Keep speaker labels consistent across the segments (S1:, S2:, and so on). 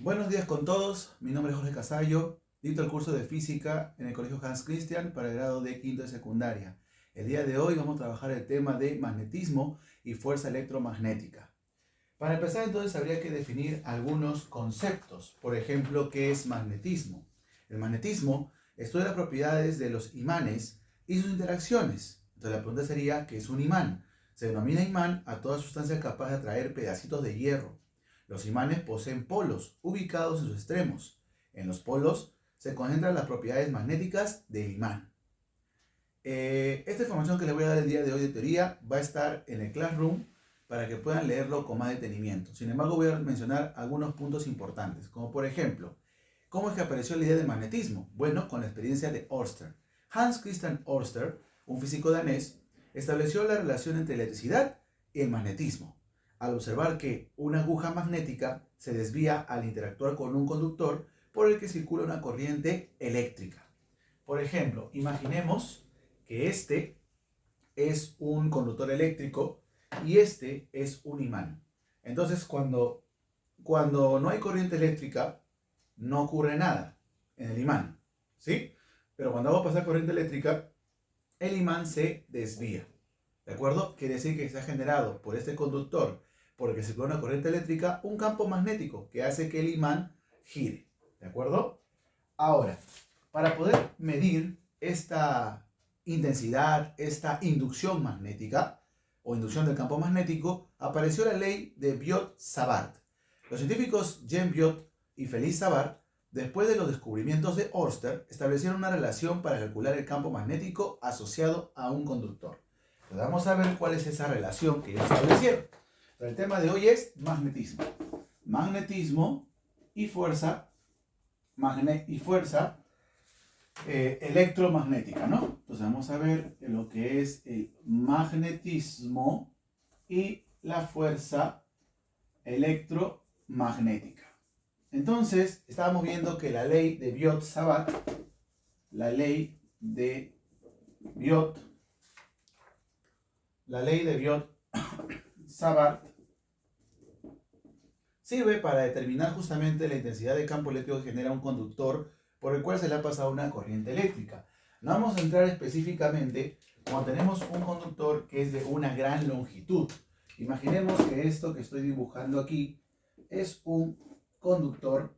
S1: Buenos días con todos, mi nombre es Jorge Casallo, dicto el curso de física en el Colegio Hans Christian para el grado de quinto de secundaria. El día de hoy vamos a trabajar el tema de magnetismo y fuerza electromagnética. Para empezar entonces habría que definir algunos conceptos, por ejemplo, ¿qué es magnetismo? El magnetismo estudia las propiedades de los imanes y sus interacciones. Entonces la pregunta sería, ¿qué es un imán? Se denomina imán a toda sustancia capaz de atraer pedacitos de hierro. Los imanes poseen polos ubicados en sus extremos. En los polos se concentran las propiedades magnéticas del imán. Esta información que les voy a dar el día de hoy de teoría va a estar en el Classroom para que puedan leerlo con más detenimiento. Sin embargo, voy a mencionar algunos puntos importantes, como por ejemplo, ¿cómo es que apareció la idea del magnetismo? Bueno, con la experiencia de Ørsted. Hans Christian Ørsted, un físico danés, estableció la relación entre electricidad y el magnetismo, al observar que una aguja magnética se desvía al interactuar con un conductor por el que circula una corriente eléctrica. Por ejemplo, imaginemos que este es un conductor eléctrico y este es un imán. Entonces, cuando no hay corriente eléctrica, no ocurre nada en el imán, ¿sí? Pero cuando hago pasar corriente eléctrica, el imán se desvía, ¿de acuerdo? Quiere decir que se ha generado por este conductor, por el que circula una corriente eléctrica, un campo magnético que hace que el imán gire, ¿de acuerdo? Ahora, para poder medir esta intensidad, esta inducción magnética o inducción del campo magnético, apareció la ley de Biot-Savart. Los científicos Jean Biot y Félix Savart, después de los descubrimientos de Ørsted, establecieron una relación para calcular el campo magnético asociado a un conductor. Pues vamos a ver cuál es esa relación que ellos establecieron. Pero el tema de hoy es magnetismo. Magnetismo y fuerza electromagnética, ¿no? Entonces vamos a ver lo que es el magnetismo y la fuerza electromagnética. Entonces, estábamos viendo que la ley de Biot-Savart, la ley de Biot-Savart sirve para determinar justamente la intensidad de campo eléctrico que genera un conductor por el cual se le ha pasado una corriente eléctrica. No vamos a entrar específicamente cuando tenemos un conductor que es de una gran longitud. Imaginemos que esto que estoy dibujando aquí es un conductor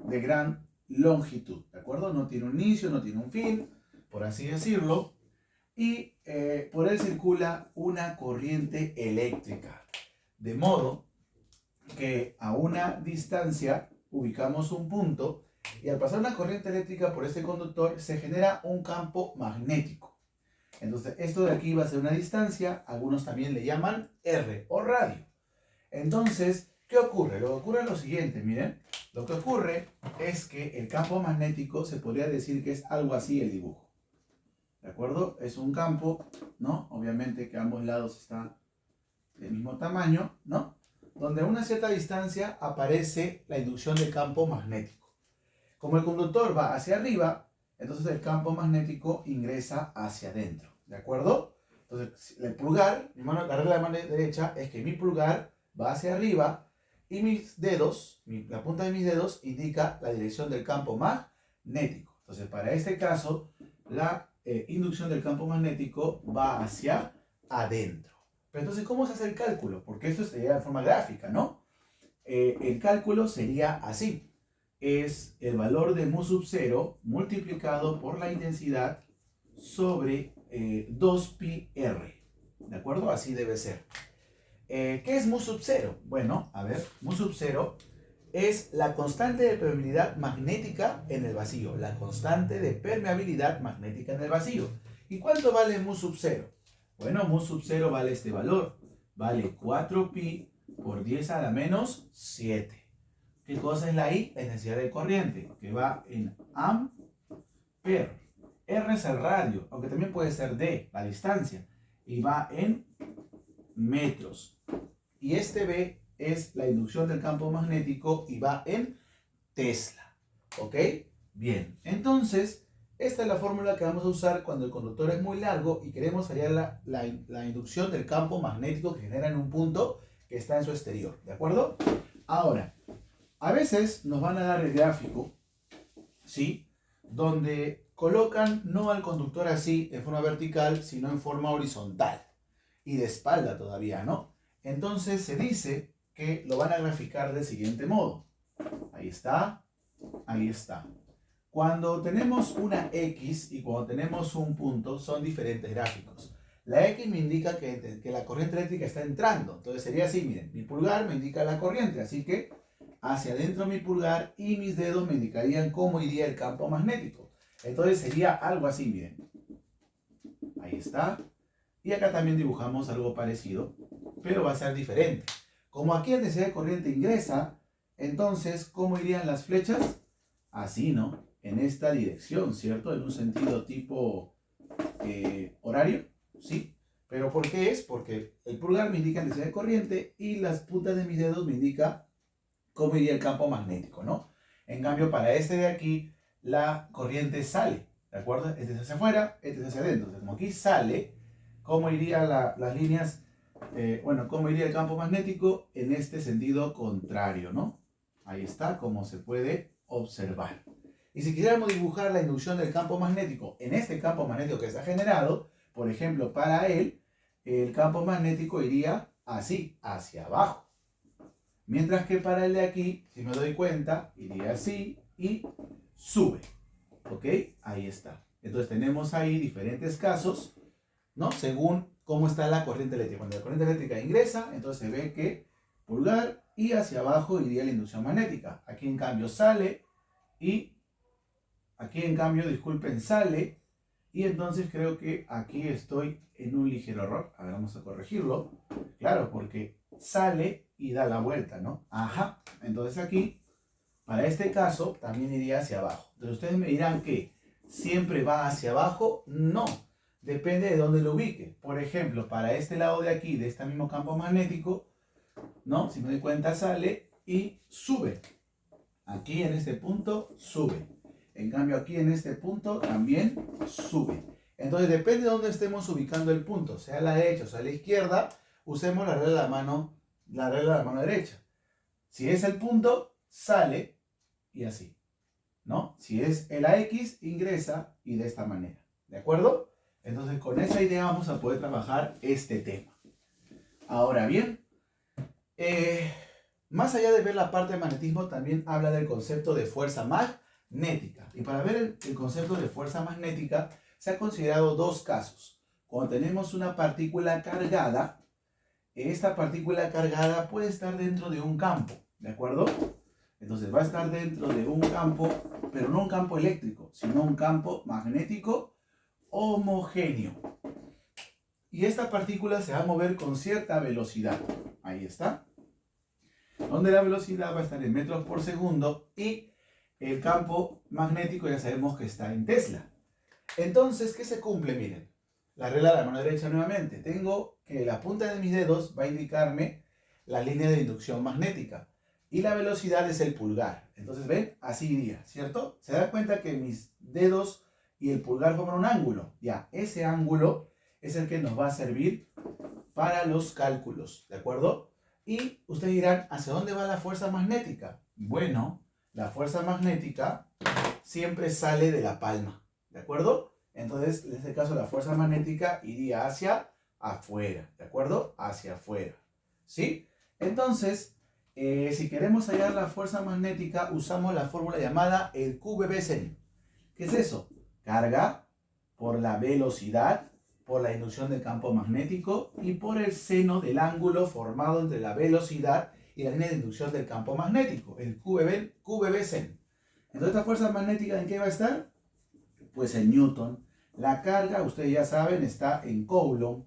S1: de gran longitud, ¿de acuerdo? No tiene un inicio, no tiene un fin, por así decirlo, y por él circula una corriente eléctrica, de modo que a una distancia ubicamos un punto y al pasar una corriente eléctrica por este conductor se genera un campo magnético. Entonces esto de aquí va a ser una distancia, algunos también le llaman R o radio. Entonces, ¿qué ocurre? Lo que ocurre es lo siguiente, miren. Lo que ocurre es que el campo magnético se podría decir que es algo así el dibujo. ¿De acuerdo? Es un campo, ¿no? Obviamente que a ambos lados está del mismo tamaño, ¿no? Donde a una cierta distancia aparece la inducción del campo magnético. Como el conductor va hacia arriba, entonces el campo magnético ingresa hacia adentro, ¿de acuerdo? Entonces el pulgar, la regla de la mano derecha es que mi pulgar va hacia arriba y mis dedos, la punta de mis dedos indica la dirección del campo magnético. Entonces para este caso, la inducción del campo magnético va hacia adentro. Pero entonces, ¿cómo se hace el cálculo? Porque esto sería de forma gráfica, ¿no? El cálculo sería así. Es el valor de mu sub 0 multiplicado por la intensidad sobre 2pi r. ¿De acuerdo? Así debe ser. ¿Qué es mu sub 0? Bueno, a ver, mu sub 0 es la constante de permeabilidad magnética en el vacío. La constante de permeabilidad magnética en el vacío. ¿Y cuánto vale mu sub 0? Bueno, mu sub 0 vale este valor. Vale 4pi por 10 a la menos 7. ¿Qué cosa es la I? La intensidad de corriente, que va en amperes. R es el radio, aunque también puede ser D, la distancia, y va en metros. Y este B es la inducción del campo magnético y va en Tesla. ¿Ok? Bien, entonces, esta es la fórmula que vamos a usar cuando el conductor es muy largo y queremos hallar la inducción del campo magnético que genera en un punto que está en su exterior. ¿De acuerdo? Ahora, A veces nos van a dar el gráfico, ¿sí? Donde colocan no al conductor así, en forma vertical, sino en forma horizontal. Y de espalda todavía, ¿no? Entonces se dice que lo van a graficar del siguiente modo. Ahí está, ahí está. Cuando tenemos una X y cuando tenemos un punto, son diferentes gráficos. La X me indica que la corriente eléctrica está entrando. Entonces sería así, miren, mi pulgar me indica la corriente, así que hacia adentro mi pulgar y mis dedos me indicarían cómo iría el campo magnético. Entonces sería algo así, miren. Ahí está. Y acá también dibujamos algo parecido, pero va a ser diferente. Como aquí la intensidad de corriente ingresa, entonces, ¿cómo irían las flechas? Así, ¿no? En esta dirección, ¿cierto? En un sentido tipo horario, ¿sí? ¿Pero por qué es? Porque el pulgar me indica la intensidad de corriente y las puntas de mis dedos me indican cómo iría el campo magnético, ¿no? En cambio, para este de aquí, la corriente sale, ¿de acuerdo? Este es hacia afuera, este es hacia adentro. Entonces, como aquí sale, ¿cómo irían las líneas? Bueno, ¿cómo iría el campo magnético? En este sentido contrario, ¿no? Ahí está, como se puede observar. Y si quisiéramos dibujar la inducción del campo magnético en este campo magnético que se ha generado, por ejemplo, para él, el campo magnético iría así, hacia abajo. Mientras que para el de aquí, si me doy cuenta, iría así y sube. ¿Ok? Ahí está. Entonces tenemos ahí diferentes casos, ¿no? Según cómo está la corriente eléctrica. Cuando la corriente eléctrica ingresa, entonces se ve que pulgar y hacia abajo iría la inducción magnética. Aquí en cambio sale y aquí en cambio, disculpen, sale. Y entonces creo que aquí estoy en un ligero error. A ver, vamos a corregirlo. Claro, porque sale y da la vuelta, ¿no? Ajá. Entonces aquí, para este caso, también iría hacia abajo. Entonces ustedes me dirán que siempre va hacia abajo. No. Depende de dónde lo ubique. Por ejemplo, para este lado de aquí, de este mismo campo magnético, ¿no? Si me doy cuenta, sale y sube. Aquí en este punto, sube. En cambio, aquí en este punto también sube. Entonces, depende de dónde estemos ubicando el punto, sea a la derecha o sea a la izquierda, usemos la regla de la mano derecha. Si es el punto, sale y así, ¿no? Si es el AX, ingresa y de esta manera. ¿De acuerdo? Entonces, con esa idea vamos a poder trabajar este tema. Ahora bien, más allá de ver la parte de magnetismo, también habla del concepto de fuerza magnética. Y para ver el concepto de fuerza magnética, se han considerado dos casos. Cuando tenemos una partícula cargada, esta partícula cargada puede estar dentro de un campo, ¿de acuerdo? Entonces va a estar dentro de un campo, pero no un campo eléctrico, sino un campo magnético homogéneo. Y esta partícula se va a mover con cierta velocidad. Ahí está. Donde la velocidad va a estar en metros por segundo y el campo magnético ya sabemos que está en Tesla. Entonces, ¿qué se cumple? Miren, la regla de la mano derecha nuevamente. Tengo que la punta de mis dedos va a indicarme la línea de inducción magnética y la velocidad es el pulgar. Entonces, ¿ven? Así iría, ¿cierto? Se da cuenta que mis dedos y el pulgar forman un ángulo. Ya, ese ángulo es el que nos va a servir para los cálculos, ¿de acuerdo? Y ustedes dirán, ¿hacia dónde va la fuerza magnética? Bueno, la fuerza magnética siempre sale de la palma, ¿de acuerdo? Entonces, en este caso, la fuerza magnética iría hacia afuera, ¿de acuerdo? Hacia afuera, ¿sí? Entonces, si queremos hallar la fuerza magnética, usamos la fórmula llamada el QVB-SEN. ¿Qué es eso? Carga por la velocidad, por la inducción del campo magnético y por el seno del ángulo formado entre la velocidad y la línea de inducción del campo magnético, el QVB-SEN. Entonces, ¿esta fuerza magnética en qué va a estar? Pues en Newton. La carga, ustedes ya saben, está en Coulomb.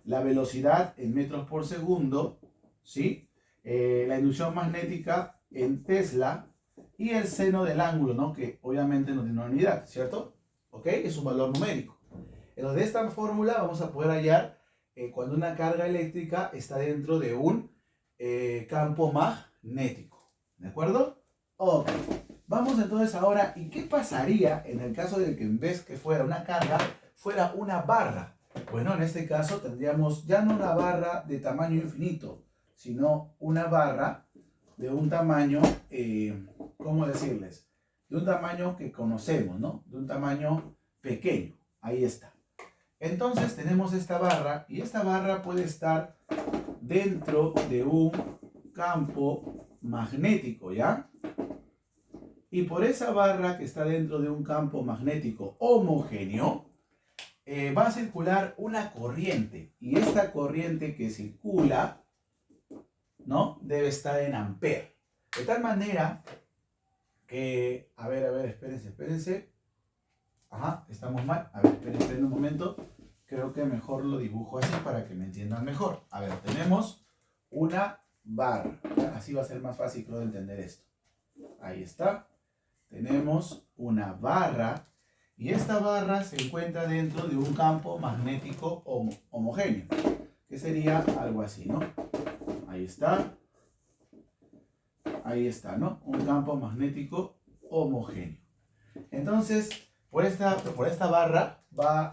S1: La velocidad en metros por segundo, ¿sí? La inducción magnética en Tesla y el seno del ángulo, ¿no? Que obviamente no tiene una unidad, ¿cierto? ¿Ok? Es un valor numérico. Entonces, de esta fórmula vamos a poder hallar cuando una carga eléctrica está dentro de un campo magnético. ¿De acuerdo? Ok. Vamos entonces ahora, ¿y qué pasaría en el caso de que en vez que fuera una carga, fuera una barra? Bueno, en este caso tendríamos ya no una barra de tamaño infinito, sino una barra de un tamaño, ¿cómo decirles? De un tamaño que conocemos, ¿no? De un tamaño pequeño. Ahí está. Entonces tenemos esta barra y esta barra puede estar dentro de un campo magnético, ¿ya? Y por esa barra que está dentro de un campo magnético homogéneo, va a circular una corriente. Y esta corriente que circula, ¿no? Debe estar en amperes. De tal manera que, a ver, espérense. Ajá, estamos mal. A ver, esperen un momento. Creo que mejor lo dibujo así para que me entiendan mejor. A ver, tenemos una barra. Así va a ser más fácil, creo, de entender esto. Ahí está. Tenemos una barra. Y esta barra se encuentra dentro de un campo magnético homogéneo. Que sería algo así, ¿no? Ahí está. Ahí está, ¿no? Un campo magnético homogéneo. Entonces, por esta barra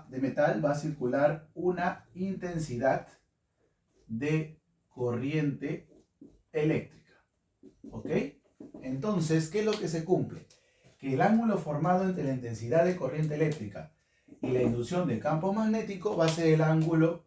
S1: de metal va a circular una intensidad de corriente eléctrica. ¿Ok? Entonces, ¿qué es lo que se cumple? Que el ángulo formado entre la intensidad de corriente eléctrica y la inducción de campo magnético va a ser el ángulo.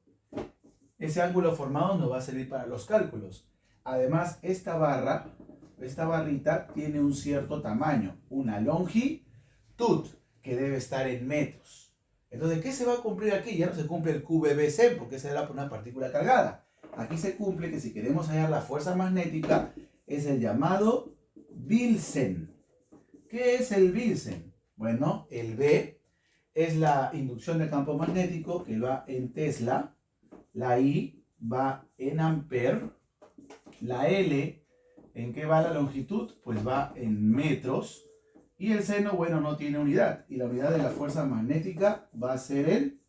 S1: Ese ángulo formado nos va a servir para los cálculos. Además, esta barrita tiene un cierto tamaño, una longitud que debe estar en metros. Entonces, ¿qué se va a cumplir aquí? Ya no se cumple el QBBC porque esa era una partícula cargada. Aquí se cumple que si queremos hallar la fuerza magnética es el llamado Wilson. ¿Qué es el Wilson? Bueno, el B es la inducción de campo magnético que va en Tesla. La I va en amper. La L, ¿en qué va la longitud? Pues va en metros. Y el seno, bueno, no tiene unidad. Y la unidad de la fuerza magnética va a ser el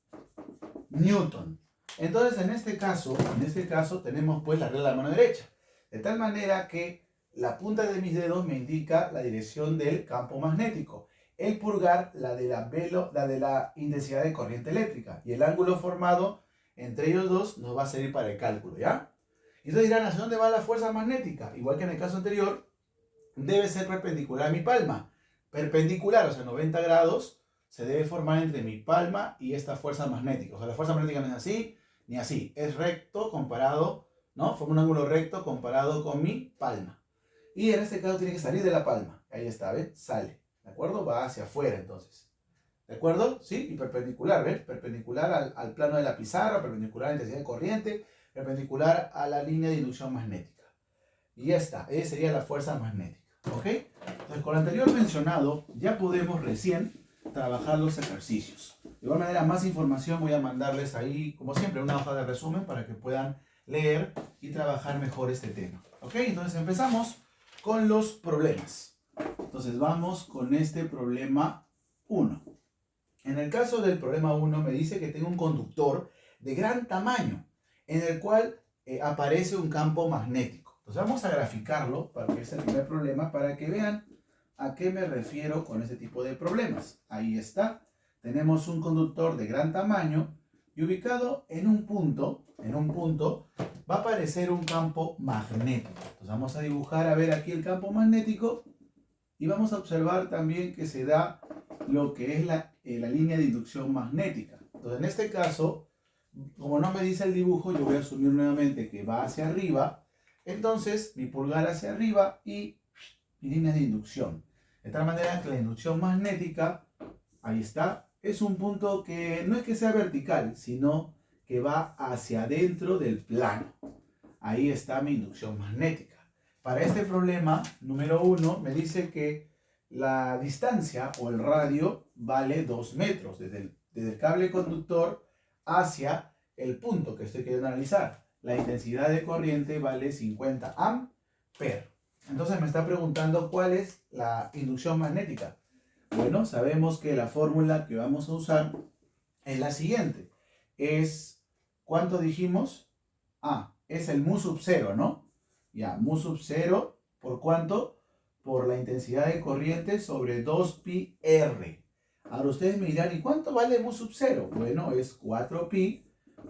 S1: Newton. Entonces, en este caso tenemos pues la regla de la mano derecha. De tal manera que la punta de mis dedos me indica la dirección del campo magnético. El pulgar, la de la intensidad de corriente eléctrica. Y el ángulo formado entre ellos dos nos va a servir para el cálculo, ¿ya? Y entonces dirán, ¿hacia dónde va la fuerza magnética? Igual que en el caso anterior, debe ser perpendicular a mi palma. Perpendicular, o sea, 90 grados, se debe formar entre mi palma y esta fuerza magnética. O sea, la fuerza magnética no es así, ni así. Es recto comparado, ¿no? Forma un ángulo recto comparado con mi palma. Y en este caso tiene que salir de la palma. Ahí está, ¿ves? Sale, ¿de acuerdo? Va hacia afuera, entonces. ¿De acuerdo? ¿Sí? Y perpendicular, ¿ves? Perpendicular al plano de la pizarra, perpendicular a la intensidad de corriente, perpendicular a la línea de inducción magnética. Y ya está, esa sería la fuerza magnética. ¿Ok? Entonces, con lo anterior mencionado, ya podemos recién trabajar los ejercicios. De igual manera, más información voy a mandarles ahí, como siempre, una hoja de resumen para que puedan leer y trabajar mejor este tema. ¿Ok? Entonces empezamos con los problemas. Entonces vamos con este problema 1. En el caso del problema 1 me dice que tengo un conductor de gran tamaño en el cual aparece un campo magnético. Entonces vamos a graficarlo, para que es el primer problema, para que vean a qué me refiero con este tipo de problemas. Ahí está. Tenemos un conductor de gran tamaño y ubicado en un punto va a aparecer un campo magnético. Entonces vamos a dibujar, a ver aquí el campo magnético y vamos a observar también que se da lo que es la línea de inducción magnética. Entonces en este caso, como no me dice el dibujo, yo voy a asumir nuevamente que va hacia arriba. Entonces mi pulgar hacia arriba y mi línea de inducción. De tal manera que la inducción magnética, ahí está, es un punto que no es que sea vertical, sino que va hacia adentro del plano. Ahí está mi inducción magnética. Para este problema número 1 me dice que la distancia o el radio vale 2 metros desde el cable conductor hacia el punto que estoy queriendo analizar. La intensidad de corriente vale 50 amperes. Entonces me está preguntando cuál es la inducción magnética. Bueno, sabemos que la fórmula que vamos a usar es la siguiente. ¿Cuánto dijimos? Es el mu sub 0, ¿no? Ya, mu sub 0, ¿por cuánto? Por la intensidad de corriente sobre 2pi r. Ahora ustedes me dirán, ¿y cuánto vale mu sub 0? Bueno, es 4pi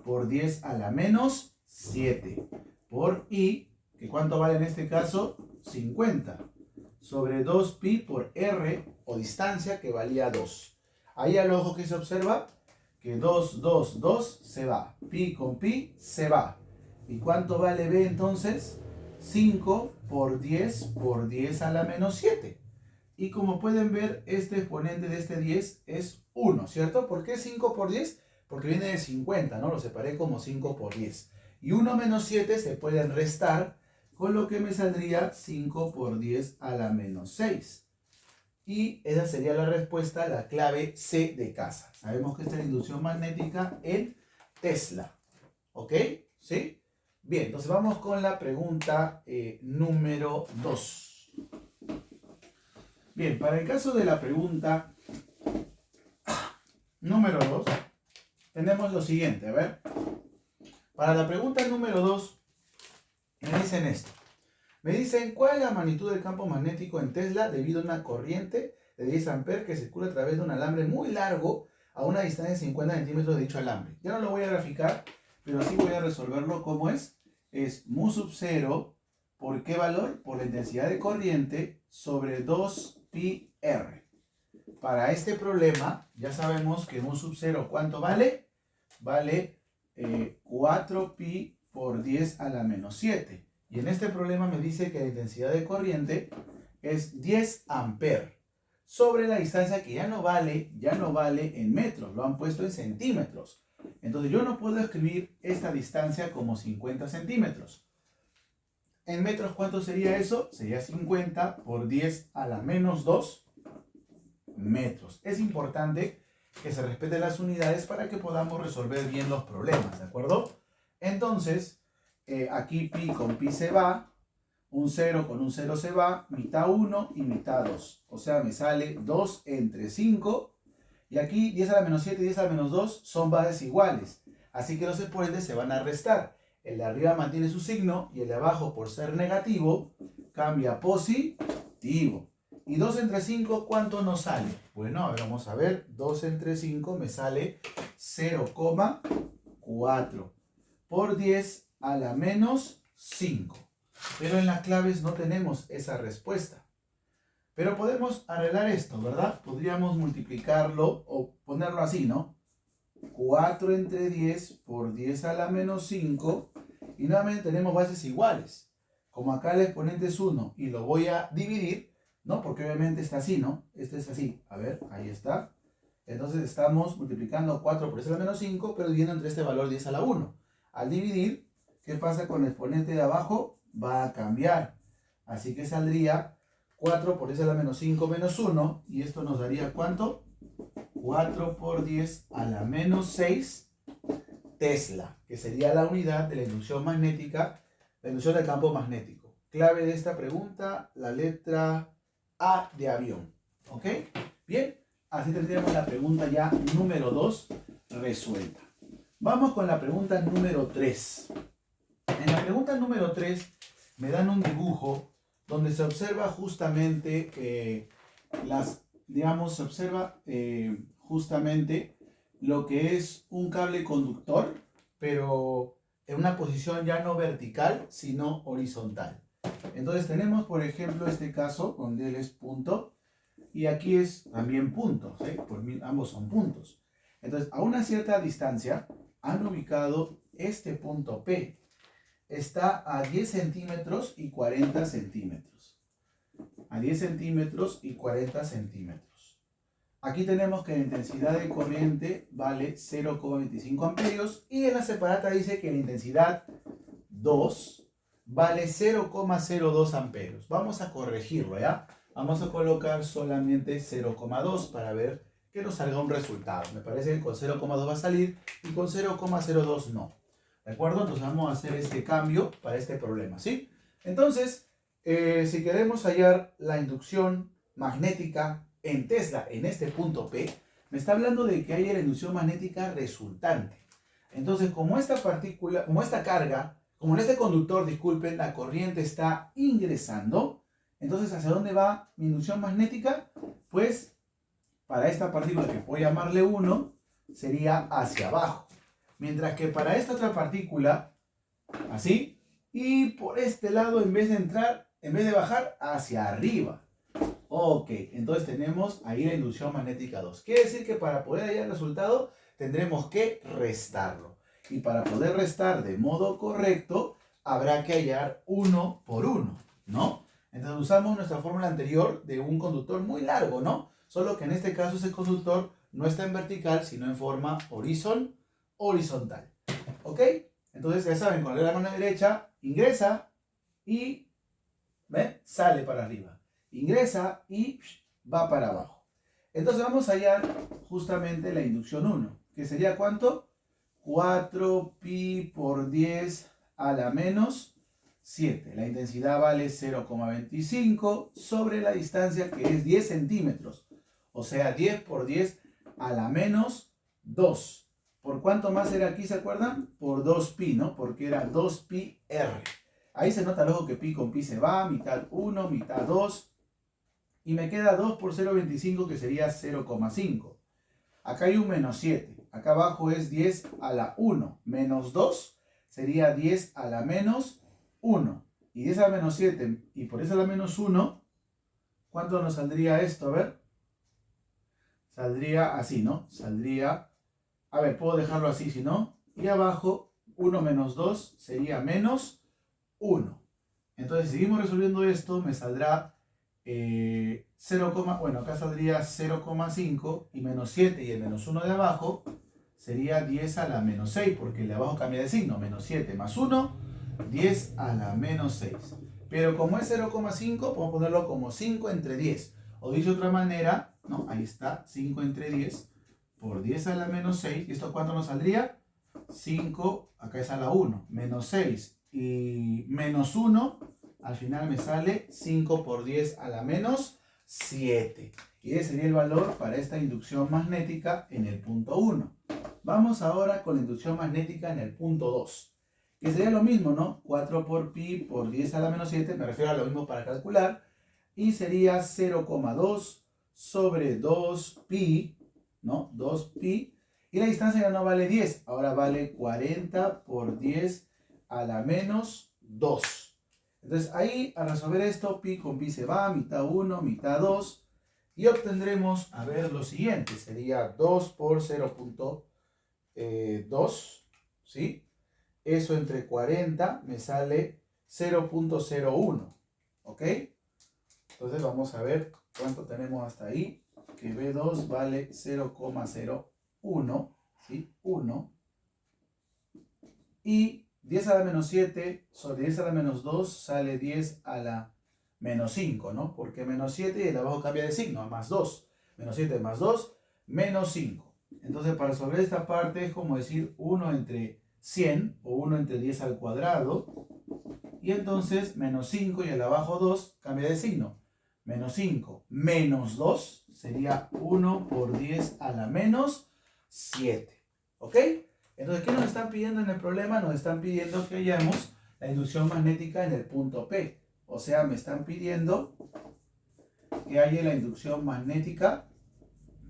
S1: por 10 a la menos 7 por i, que ¿cuánto vale en este caso? 50 sobre 2pi por r, o distancia, que valía 2. Ahí al ojo que se observa que 2, 2, 2 se va. Pi con pi se va. ¿Y cuánto vale b entonces? 5 por 10 a la menos 7. Y como pueden ver, este exponente de este 10 es 1, ¿cierto? ¿Por qué 5 por 10? Porque viene de 50, ¿no? Lo separé como 5 por 10. Y 1 menos 7 se pueden restar, con lo que me saldría 5 por 10 a la menos 6. Y esa sería la respuesta, la clave C de casa. Sabemos que esta es la inducción magnética en Tesla. ¿Ok? ¿Sí? Bien, entonces vamos con la pregunta número 2. Bien, para el caso de la pregunta número 2, tenemos lo siguiente. A ver, para la pregunta número 2, me dicen esto. Me dicen, ¿cuál es la magnitud del campo magnético en Tesla debido a una corriente de 10 amperes que circula a través de un alambre muy largo a una distancia de 50 centímetros de dicho alambre? Ya no lo voy a graficar, pero sí voy a resolverlo como es. Es mu sub 0, ¿por qué valor? Por la intensidad de corriente sobre 2pi r. Para este problema, ya sabemos que mu sub 0, ¿cuánto vale? Vale 4pi por 10 a la menos 7. Y en este problema me dice que la intensidad de corriente es 10 amperes sobre la distancia que ya no vale en metros, lo han puesto en centímetros. Entonces yo no puedo escribir esta distancia como 50 centímetros. En metros, ¿cuánto sería eso? Sería 50 por 10 a la menos 2 metros. Es importante que se respeten las unidades para que podamos resolver bien los problemas, ¿de acuerdo? Entonces, aquí pi con pi se va, un 0 con un 0 se va, mitad 1 y mitad 2. O sea, me sale 2 entre 5. Y aquí 10 a la menos 7 y 10 a la menos 2 son bases iguales. Así que los exponentes se van a restar. El de arriba mantiene su signo y el de abajo, por ser negativo, cambia a positivo. Y 2 entre 5, ¿cuánto nos sale? Bueno, a ver, vamos a ver. 2 entre 5 me sale 0,4 por 10 a la menos 5. Pero en las claves no tenemos esa respuesta. Pero podemos arreglar esto, ¿verdad? Podríamos multiplicarlo o ponerlo así, ¿no? 4 entre 10 por 10 a la menos 5. Y nuevamente tenemos bases iguales. Como acá el exponente es 1 y lo voy a dividir, ¿no? Porque obviamente está así, ¿no? Este es así. A ver, ahí está. Entonces estamos multiplicando 4 por 10 a la menos 5, pero dividiendo entre este valor 10 a la 1. Al dividir, ¿qué pasa con el exponente de abajo? Va a cambiar. Así que saldría 4 por 10 a la menos 5 menos 1. Y esto nos daría ¿cuánto? 4 por 10 a la menos 6 Tesla, que sería la unidad de la inducción magnética, la inducción del campo magnético. Clave de esta pregunta, la letra A de avión. ¿Ok? Bien, así tendríamos la pregunta ya número 2 resuelta. Vamos con la pregunta número 3. En la pregunta número 3 me dan un dibujo donde se observa justamente se observa justamente lo que es un cable conductor, pero en una posición ya no vertical, sino horizontal. Entonces tenemos, por ejemplo, este caso, donde él es punto, y aquí es también punto, ¿sí? Ambos son puntos. Entonces, a una cierta distancia, han ubicado este punto P. Está a 10 centímetros y 40 centímetros. A 10 centímetros y 40 centímetros. Aquí tenemos que la intensidad de corriente vale 0,25 amperios y en la separata dice que la intensidad 2 vale 0,02 amperios. Vamos a corregirlo, ¿ya? Vamos a colocar solamente 0,2 para ver que nos salga un resultado. Me parece que con 0,2 va a salir y con 0,02 no. ¿De acuerdo? Entonces vamos a hacer este cambio para este problema, ¿sí? Entonces, si queremos hallar la inducción magnética en Tesla, en este punto P, me está hablando de que hay la inducción magnética resultante. Entonces, como esta partícula, como esta carga, como en este conductor, disculpen, la corriente está ingresando, entonces, ¿hacia dónde va mi inducción magnética? Pues, para esta partícula que puedo llamarle 1, sería hacia abajo. Mientras que para esta otra partícula, así, y por este lado, en vez de entrar, En vez de bajar, hacia arriba. Ok, entonces tenemos ahí la inducción magnética 2. Quiere decir que para poder hallar el resultado tendremos que restarlo. Y para poder restar de modo correcto, habrá que hallar uno por uno, ¿no? Entonces usamos nuestra fórmula anterior de un conductor muy largo, ¿no? Solo que en este caso ese conductor no está en vertical, sino en forma horizontal. ¿Ok? Entonces ya saben, con la mano derecha ingresa y ¿ven? Sale para arriba. Ingresa y va para abajo. Entonces vamos a hallar justamente la inducción 1, que sería ¿cuánto? 4pi por 10 a la menos 7. La intensidad vale 0,25 sobre la distancia que es 10 centímetros. O sea, 10 por 10 a la menos 2. ¿Por cuánto más era aquí, se acuerdan? Por 2pi, ¿no? Porque era 2pi r. Ahí se nota luego que pi con pi se va, mitad 1, mitad 2. Y me queda 2 por 0,25 que sería 0,5. Acá hay un menos 7. Acá abajo es 10 a la 1. Menos 2 sería 10 a la menos 1. Y 10 a la menos 7 y por eso a la menos 1, ¿cuánto nos saldría esto? A ver. Saldría así, ¿no? Saldría, a ver, puedo dejarlo así, si no. Y abajo, 1 menos 2 sería menos 1. Entonces, si seguimos resolviendo esto, me saldrá 0, bueno, acá saldría 0,5 y menos 7 y el menos 1 de abajo sería 10 a la menos 6, porque el de abajo cambia de signo, menos 7 más 1, 10 a la menos 6. Pero como es 0,5, podemos ponerlo como 5 entre 10. O dicho de otra manera, no, ahí está, 5 entre 10 por 10 a la menos 6. ¿Y esto cuánto nos saldría? 5, acá es a la 1, menos 6 y menos 1. Al final me sale 5 por 10 a la menos 7. Y ese sería el valor para esta inducción magnética en el punto 1. Vamos ahora con la inducción magnética en el punto 2. Que sería lo mismo, ¿no? 4 por pi por 10 a la menos 7. Me refiero a lo mismo para calcular. Y sería 0,2 sobre 2pi, ¿no? 2pi. Y la distancia ya no vale 10. Ahora vale 40 por 10 a la menos 2. Entonces ahí, al resolver esto, pi con pi se va, mitad 1, mitad 2, y obtendremos, a ver, lo siguiente, sería 2 por 0,2, ¿sí? Eso entre 40 me sale 0,01, ¿ok? Entonces vamos a ver cuánto tenemos hasta ahí, que B2 vale 0,01, ¿sí? 1, y 10 a la menos 7 sobre 10 a la menos 2 sale 10 a la menos 5, ¿no? Porque menos 7 y el de abajo cambia de signo, a más 2. Menos 7 más 2, menos 5. Entonces, para resolver esta parte es como decir 1 entre 100 o 1 entre 10 al cuadrado. Y entonces, menos 5 y el de abajo 2 cambia de signo. Menos 5 menos 2 sería 1 por 10 a la menos 7. ¿Ok? Entonces, ¿qué nos están pidiendo en el problema? Nos están pidiendo que hallemos la inducción magnética en el punto P. O sea, me están pidiendo que haya la inducción magnética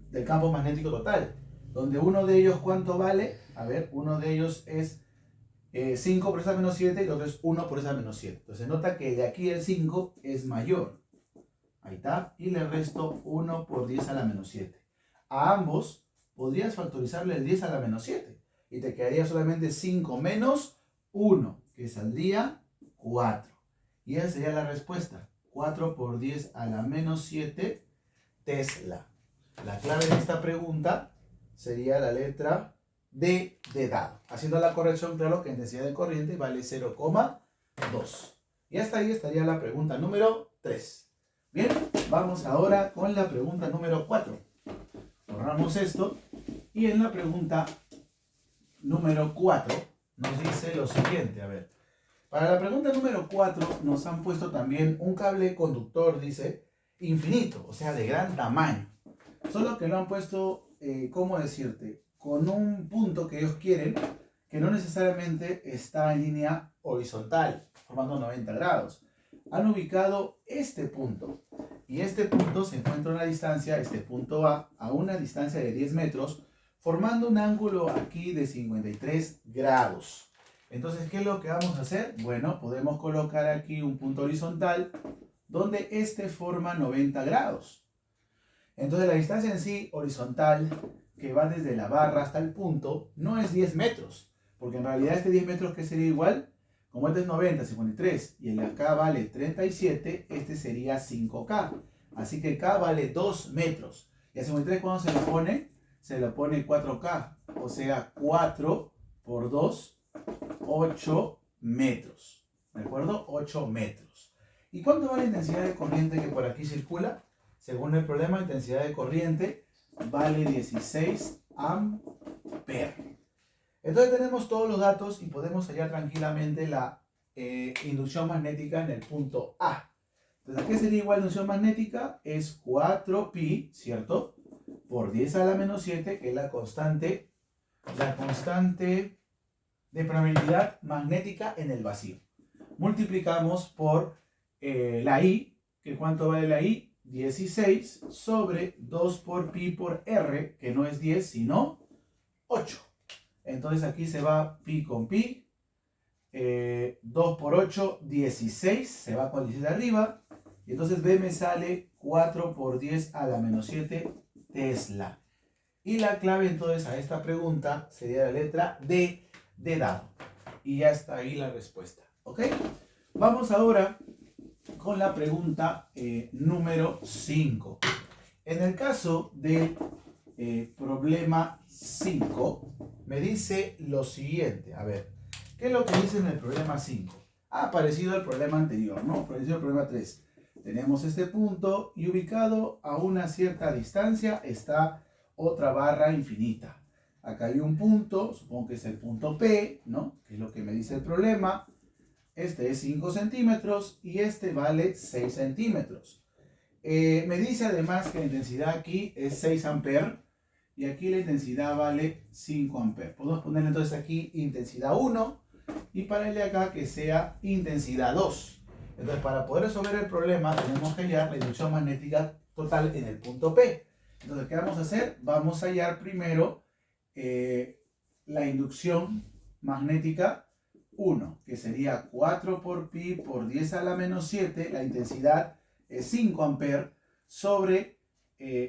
S1: del campo magnético total. Donde uno de ellos, ¿cuánto vale? A ver, uno de ellos es 5 por esa menos 7 y el otro es 1 por esa menos 7. Entonces, nota que de aquí el 5 es mayor. Ahí está. Y le resto 1 por 10 a la menos 7. A ambos podrías factorizarle el 10 a la menos 7. Y te quedaría solamente 5 menos 1, que saldría 4. Y esa sería la respuesta. 4 por 10 a la menos 7 Tesla. La clave de esta pregunta sería la letra D de dado. Haciendo la corrección, claro que intensidad de corriente vale 0,2. Y hasta ahí estaría la pregunta número 3. Bien, vamos ahora con la pregunta número 4. Borramos esto. Y en la pregunta número 4 nos dice lo siguiente, a ver. Para la pregunta número 4 nos han puesto también un cable conductor, dice, infinito, o sea, de gran tamaño. Solo que lo han puesto, ¿cómo decirte? Con un punto que ellos quieren, que no necesariamente está en línea horizontal, formando 90 grados. Han ubicado este punto. Y este punto se encuentra a una distancia, este punto a una distancia de 10 metros, formando un ángulo aquí de 53 grados. Entonces, ¿qué es lo que vamos a hacer? Bueno, podemos colocar aquí un punto horizontal donde este forma 90 grados. Entonces, la distancia en sí horizontal, que va desde la barra hasta el punto, no es 10 metros. Porque en realidad este 10 metros, ¿qué sería igual? Como este es 90, 53 y el de acá vale 37, este sería 5K. Así que K vale 2 metros. ¿Y a 53 cuándo se lo pone? Se lo pone 4K. O sea, 4 por 2, 8 metros. ¿De acuerdo? 8 metros. ¿Y cuánto vale la intensidad de corriente que por aquí circula? Según el problema, la intensidad de corriente vale 16 amperes. Entonces tenemos todos los datos y podemos hallar tranquilamente la inducción magnética en el punto A. Entonces, ¿a qué sería igual la inducción magnética? Es 4pi, ¿cierto? Por 10 a la menos 7, que es la constante de permeabilidad magnética en el vacío. Multiplicamos por la I, que ¿cuánto vale la I? 16 sobre 2 por pi por R, que no es 10, sino 8. Entonces aquí se va pi con pi, 2 por 8, 16, se va con 16 arriba, y entonces B me sale 4 por 10 a la menos 7 Tesla. Y la clave entonces a esta pregunta sería la letra D de dado. Y ya está ahí la respuesta, ¿ok? Vamos ahora con la pregunta número 5. En el caso del problema 5, me dice lo siguiente. A ver, ¿qué es lo que dice en el problema 5? Parecido al problema anterior, ¿no? Parecido al problema 3. Tenemos este punto y ubicado a una cierta distancia está otra barra infinita. Acá hay un punto, supongo que es el punto P, ¿no? Que es lo que me dice el problema. Este es 5 centímetros y este vale 6 centímetros. Me dice además que la intensidad aquí es 6 amperes y aquí la intensidad vale 5 amperes. Podemos ponerle entonces aquí intensidad 1 y ponerle acá que sea intensidad 2. Entonces, para poder resolver el problema tenemos que hallar la inducción magnética total en el punto P. Entonces, ¿qué vamos a hacer? Vamos a hallar primero la inducción magnética 1, que sería 4 por pi por 10 a la menos 7, la intensidad es 5 amperes, sobre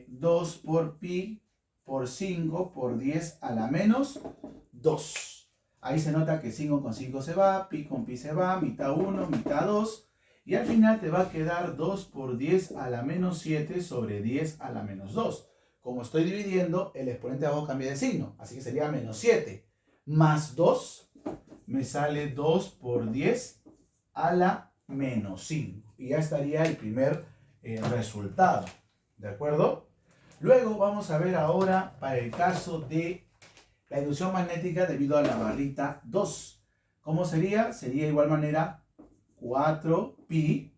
S1: 2 por pi por 5 por 10 a la menos 2. Ahí se nota que 5 con 5 se va, pi con pi se va, mitad 1, mitad 2. Y al final te va a quedar 2 por 10 a la menos 7 sobre 10 a la menos 2. Como estoy dividiendo, el exponente de abajo cambia de signo. Así que sería menos 7 más 2. Me sale 2 por 10 a la menos 5. Y ya estaría el primer resultado. ¿De acuerdo? Luego vamos a ver ahora para el caso de la inducción magnética debido a la barrita 2. ¿Cómo sería? Sería de igual manera 4pi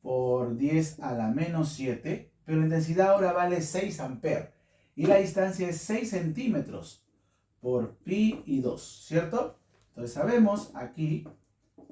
S1: por 10 a la menos 7. Pero la intensidad ahora vale 6 amperes. Y la distancia es 6 centímetros por pi y 2. ¿Cierto? Entonces sabemos aquí